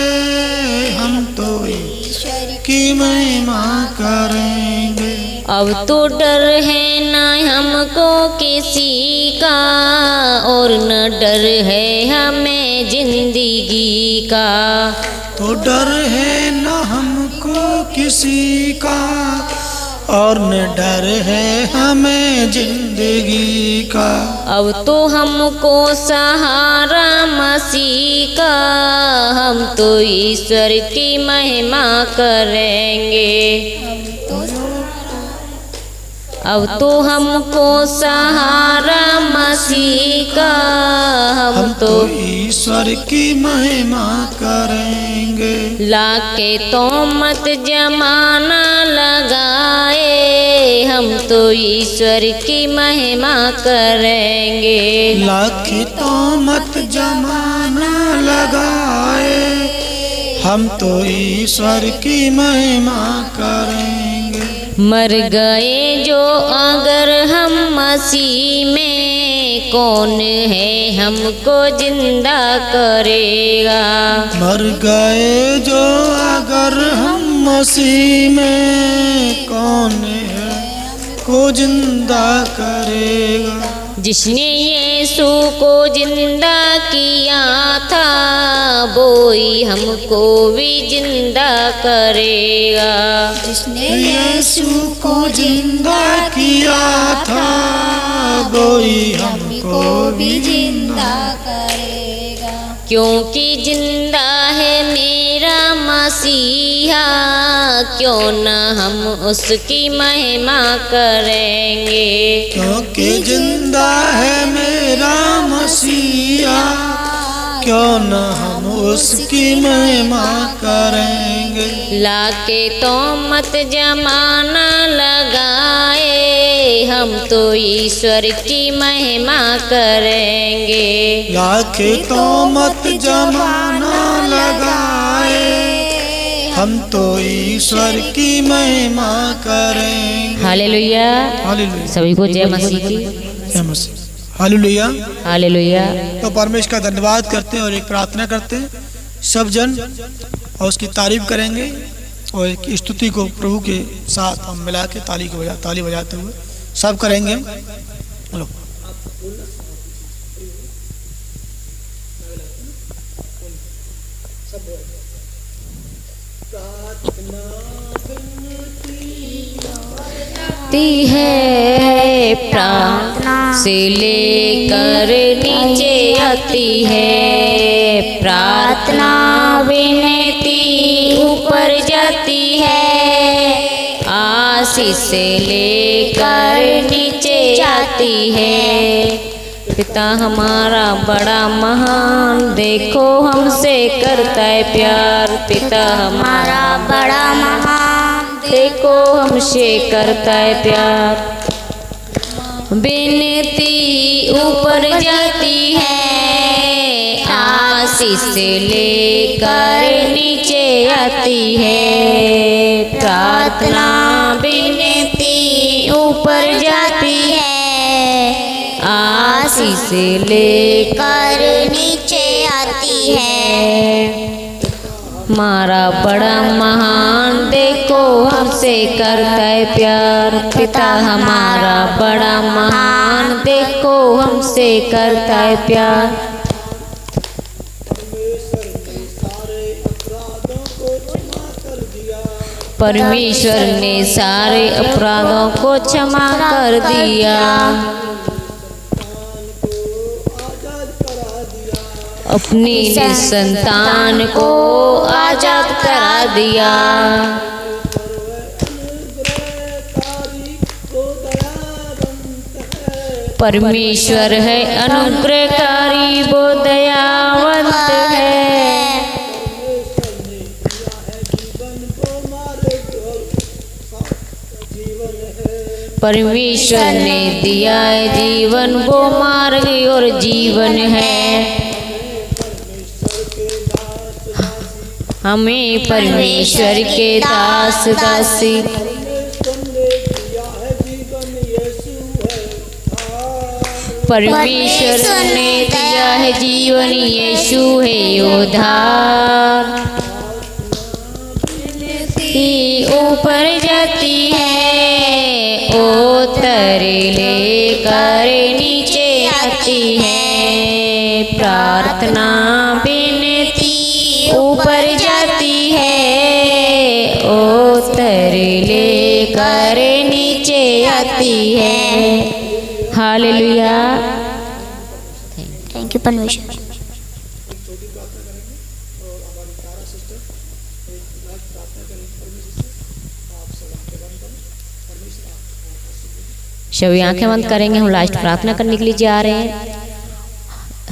A: हम तो ईश्वर की महिमा करेंगे।
B: अब तो डर है ना हमको किसी का, और न डर है हमें जिंदगी का।
A: तो डर है न हमको किसी का, और न डर है हमें जिंदगी का।
B: अब तो हमको सहारा मसीह का, हम तो ईश्वर की महिमा करेंगे। अब तो हमको सहारा मसीह का, हम तो
A: ईश्वर की महिमा करेंगे।
B: लाके तो मत जमाना लगाए, हम तो ईश्वर की महिमा करेंगे।
A: लाखे तो मत जमाना लगाए, हम तो ईश्वर की महिमा करेंगे।
B: मर गए जो अगर हम मसीह में, कौन है हमको जिंदा करेगा।
A: मर गए जो अगर हम मसीह में, कौन है को जिंदा करेगा।
B: जिसने यीशु को जिंदा किया था, वो ही हमको भी जिंदा करेगा।
A: जिसने यीशु को जिंदा किया था, वो ही हमको भी जिंदा करेगा।
B: क्योंकि जिंदा है मेरा मसीहा, क्यों न हम उसकी महिमा करेंगे।
A: क्योंकि जिंदा है मेरा मसीहा, क्यों न हम उसकी महिमा करेंगे।
B: लाके तो मत जमाना लगाए, हम तो ईश्वर की महिमा करेंगे।
A: लाखे तो मत जमाना लगाए, हम तो ईश्वर की महिमा करेंगे।
B: हालेलुया।
A: हालेलुया।
B: सभी को जय मसीह की।
A: जय मसीह। हालेलुया।
B: हालेलुया।
A: तो परमेश्वर का धन्यवाद करते हैं और एक प्रार्थना करते हैं, सब जन और उसकी तारीफ करेंगे और एक स्तुति को प्रभु के साथ हम मिला के ताली बजाते हुए सब करेंगे। लो।
B: ती है प्रार्थना से लेकर नीचे आती है, प्रार्थना विनती ऊपर जाती है, आशीष से लेकर नीचे आती है। पिता हमारा बड़ा महान, देखो हमसे करता है प्यार, पिता हमारा बड़ा महान, देखो हमसे करता है प्यार। विनती ऊपर जाती है, आशीष से लेकर नीचे आती है, प्रार्थना विनती ऊपर जाती है, आशीष से लेकर नीचे आती है। हमारा बड़ा महान, देखो हमसे करता है प्यार, पिता हमारा बड़ा महान, देखो हमसे करता है प्यार। परमेश्वर ने सारे अपराधों को क्षमा कर दिया, अपनी संतान को आजाद करा दिया। परमेश्वर है अनुग्रहकारी, वो दयावंत है। परमेश्वर ने दिया है जीवन, वो मार्ग और जीवन है। हमें परमेश्वर के दास दासी, परमेश्वर ने दिया है जीवन, यीशु है उद्धार। ऊपर जाती है, उतर लेकर नीचे आती है, प्रार्थना विनती ऊपर जाती है, उतर लेकर नीचे आती है। हालेलुया,
C: थैंक यू परमेश्वर।
B: सभी आंखें बंद करेंगे, हम लास्ट प्रार्थना करने के लिए जा रहे हैं।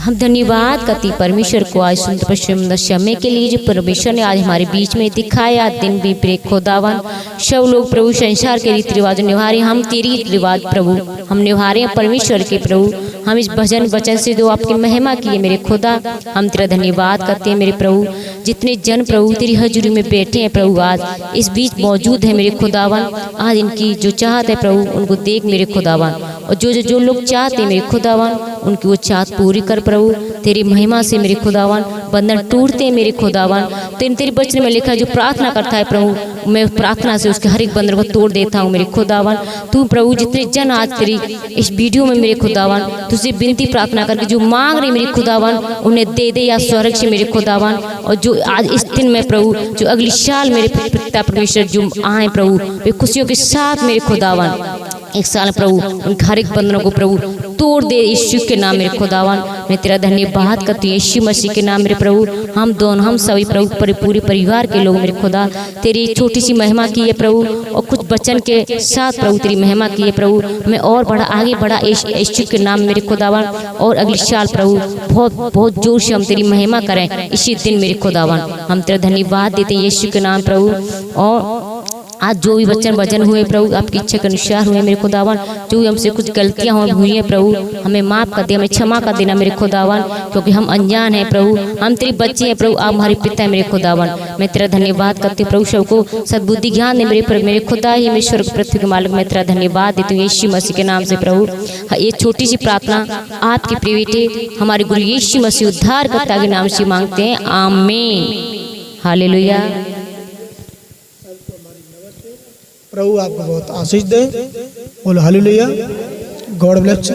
B: हम धन्यवाद करती परमेश्वर को आज सुंदर समय के लिए, जो परमेश्वर ने आज हमारे बीच में दिखाया। दिन भी ब्रेक खुदावन, सब लोग प्रभु संसार के रीति रिवाज निभा रहे, हम तेरी रीति रिवाज प्रभु हम निभा रहे हैं परमेश्वर के प्रभु। हम इस भजन वचन से जो आपकी महिमा की है मेरे खुदा, हम तेरा धन्यवाद करते हैं मेरे प्रभु। जितने जन प्रभु तेरी हजूरी में बैठे हैं प्रभु, आज इस बीच मौजूद है मेरे खुदावन, आज इनकी जो चाहत है प्रभु उनको देख मेरे खुदावन, और जो लोग चाहते हैं मेरे खुदावन उनकी वो चाहत पूरी कर प्रभु। तेरी महिमा से मेरे खुदावन बंधन टूटते हैं मेरे खुदावन। तेरे वचन में लिखा है जो प्रार्थना करता है प्रभु, मैं प्रार्थना से उसके हर एक बंधन को तोड़ देता हूँ मेरे खुदावन। तू प्रभु जितने जन आज तेरी इस वीडियो में मेरे खुदावन तुझसे विनती प्रार्थना करके जो मांग रही मेरे खुदावन उन्हें दे दे या स्वर्ग से मेरे खुदावन। और जो आज इस दिन में प्रभु जो अगली साल मेरे पिता परमेश्वर जो आए प्रभु वे खुशियों के साथ मेरे खुदावन एक साल प्रभु उनके हर एक बंधनों को प्रभु तोड़ दे यीशु के नाम मेरे खुदावन। मैं तेरा धन्यवाद करती हूँ यीशु मसीह के नाम मेरे प्रभु। हम दोनों हम सभी प्रभु पूरे परिवार के लोग मेरे खुदा तेरी छोटी सी महिमा की है प्रभु, और कुछ वचन के साथ प्रभु तेरी महिमा की है प्रभु। मैं और बड़ा आगे बढ़ा यीशु के नाम मेरे खुदावन, और अगले साल प्रभु बहुत जोर से हम तेरी महिमा करें इसी दिन मेरे खुदावन। हम तेरा धन्यवाद देते हैं यीशु के नाम प्रभु। और आज जो भी वचन हुए प्रभु आपकी इच्छा के अनुसार हुए मेरे खुदावन। जो भी हमसे कुछ गलतियां हुई हैं प्रभु हमें माफ़ कर दे, हमें क्षमा कर देना मेरे खुदावन, क्योंकि हम अनजान हैं प्रभु, हम तेरे बच्चे हैं प्रभु, आप हमारे पिता हैं मेरे खुदावन। मैं तेरा धन्यवाद करती हूँ प्रभु, सबको सद्बुद्धि ज्ञान दे मेरे खुदा ही मेरे स्वर्ग पृथ्वी के मालिक। मैं तेरा धन्यवाद देती हूँ यीशु मसीह के नाम से प्रभु। ये छोटी सी प्रार्थना आपके प्रिय बेटे हमारे गुरु यीशु मसीह उद्धारकर्ता के नाम से मांगते हैं, आमीन। हालेलुया।
A: प्रभु आपको बहुत आशीष दे। बोलो हालेलुया। God bless.